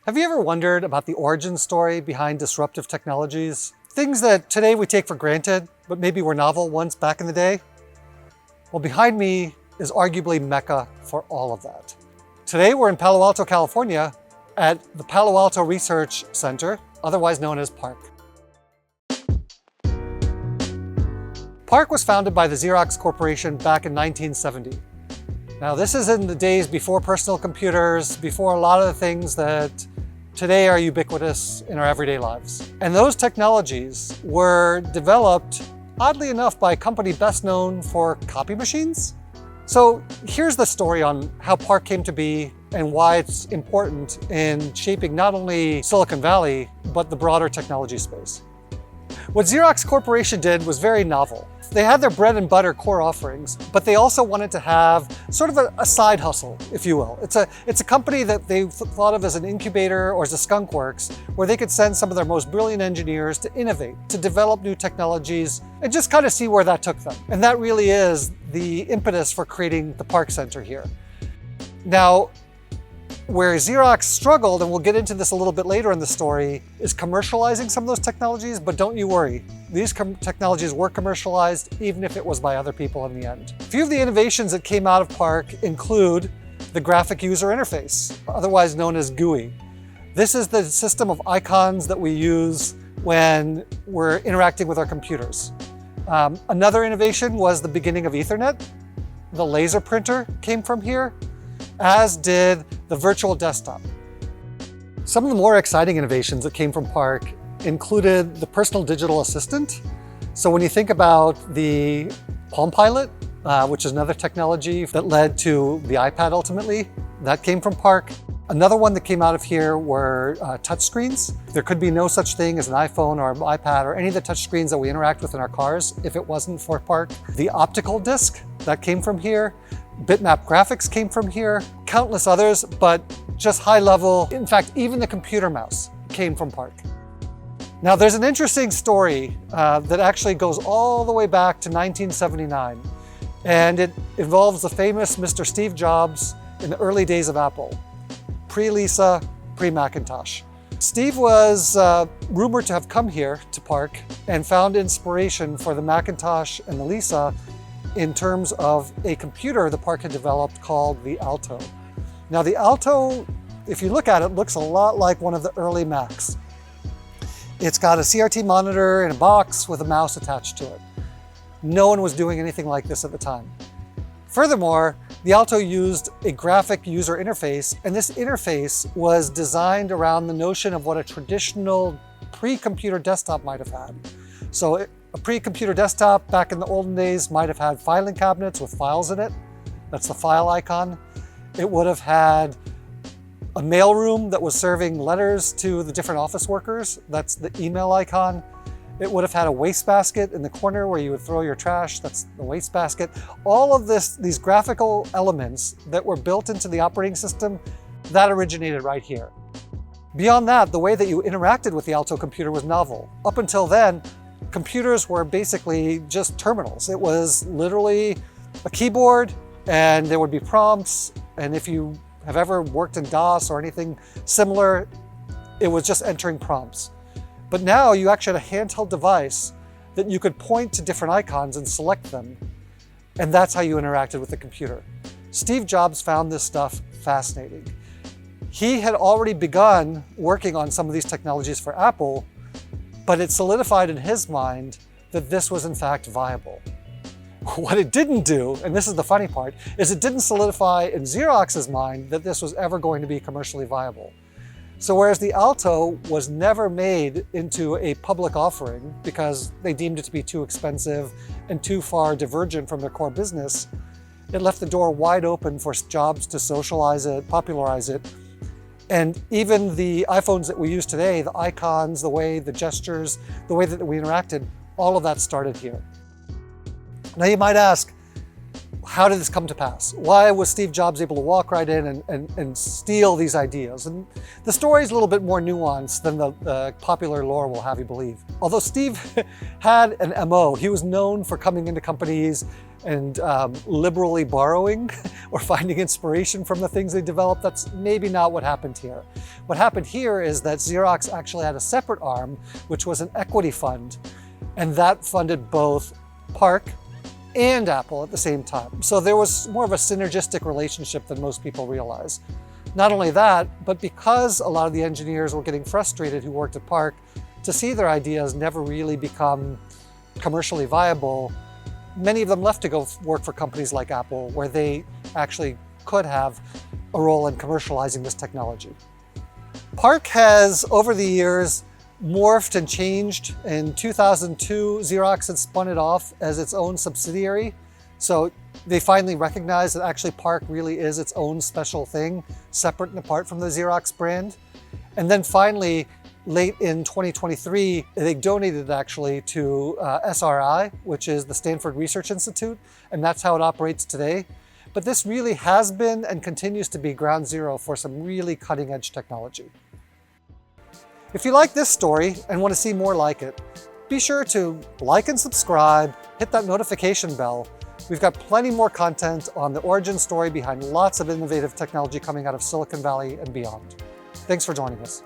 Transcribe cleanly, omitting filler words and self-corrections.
Have you ever wondered about the origin story behind disruptive technologies? Things that today we take for granted, but maybe were novel once back in the day? Well, behind me is arguably Mecca for all of that. Today we're in Palo Alto, California at the Palo Alto Research Center, otherwise known as PARC. PARC was founded by the Xerox Corporation back in 1970. Now, this is in the days before personal computers, before a lot of the things that today are ubiquitous in our everyday lives. And those technologies were developed, oddly enough, by a company best known for copy machines. So here's the story on how PARC came to be and why it's important in shaping not only Silicon Valley, but the broader technology space. What Xerox Corporation did was very novel. They had their bread and butter core offerings, but they also wanted to have sort of a side hustle, if you will. It's a company that they thought of as an incubator or as a skunk works, where they could send some of their most brilliant engineers to innovate, to develop new technologies, and just kind of see where that took them. And that really is the impetus for creating the PARC Center here. Now, where Xerox struggled, and we'll get into this a little bit later in the story, is commercializing some of those technologies, but don't you worry. These technologies were commercialized, even if it was by other people in the end. A few of the innovations that came out of PARC include the graphic user interface, otherwise known as GUI. This is the system of icons that we use when we're interacting with our computers. Another innovation was the beginning of Ethernet. The laser printer came from here, as did the virtual desktop. Some of the more exciting innovations that came from PARC included the personal digital assistant. So when you think about the Palm Pilot, which is another technology that led to the iPad ultimately, that came from PARC. Another one that came out of here were touchscreens. There could be no such thing as an iPhone or an iPad or any of the touchscreens that we interact with in our cars if it wasn't for PARC. The optical disc, that came from here. Bitmap graphics came from here, countless others, but just high level. In fact, even the computer mouse came from PARC. Now, there's an interesting story that actually goes all the way back to 1979, and it involves the famous Mr. Steve Jobs in the early days of Apple, pre-Lisa, pre-Macintosh. Steve was rumored to have come here to PARC and found inspiration for the Macintosh and the Lisa in terms of a computer the PARC had developed called the Alto. Now, the Alto, if you look at it, looks a lot like one of the early Macs. It's got a CRT monitor in a box with a mouse attached to it. No one was doing anything like this at the time. Furthermore, the Alto used a graphic user interface, and this interface was designed around the notion of what a traditional pre-computer desktop might have had. So a pre-computer desktop back in the olden days might have had filing cabinets with files in it. That's the file icon. It would have had a mailroom that was serving letters to the different office workers. That's the email icon. It would have had a wastebasket in the corner where you would throw your trash. That's the wastebasket. All of these graphical elements that were built into the operating system, that originated right here. Beyond that, the way that you interacted with the Alto computer was novel. Up until then, computers were basically just terminals. It was literally a keyboard and there would be prompts. And if you have ever worked in DOS or anything similar, it was just entering prompts. But now you actually had a handheld device that you could point to different icons and select them. And that's how you interacted with the computer. Steve Jobs found this stuff fascinating. He had already begun working on some of these technologies for Apple, but it solidified in his mind that this was in fact viable. What it didn't do, and this is the funny part, is it didn't solidify in Xerox's mind that this was ever going to be commercially viable. So whereas the Alto was never made into a public offering because they deemed it to be too expensive and too far divergent from their core business, it left the door wide open for Jobs to socialize it, popularize it. And even the iPhones that we use today, the icons, the gestures, the way that we interacted, all of that started here. Now you might ask, how did this come to pass? Why was Steve Jobs able to walk right in and steal these ideas? And the story is a little bit more nuanced than the popular lore will have you believe. Although Steve had an MO, he was known for coming into companies and liberally borrowing or finding inspiration from the things they developed. That's maybe not what happened here. What happened here is that Xerox actually had a separate arm, which was an equity fund, and that funded both PARC and Apple at the same time. So there was more of a synergistic relationship than most people realize. Not only that, but because a lot of the engineers were getting frustrated who worked at PARC to see their ideas never really become commercially viable, many of them left to go work for companies like Apple, where they actually could have a role in commercializing this technology. PARC has, over the years, morphed and changed. In 2002, Xerox had spun it off as its own subsidiary. So they finally recognized that actually PARC really is its own special thing, separate and apart from the Xerox brand. And then finally, late in 2023, they donated it actually to SRI, which is the Stanford Research Institute, and that's how it operates today. But this really has been and continues to be ground zero for some really cutting-edge technology. If you like this story and want to see more like it, be sure to like and subscribe, hit that notification bell. We've got plenty more content on the origin story behind lots of innovative technology coming out of Silicon Valley and beyond. Thanks for joining us.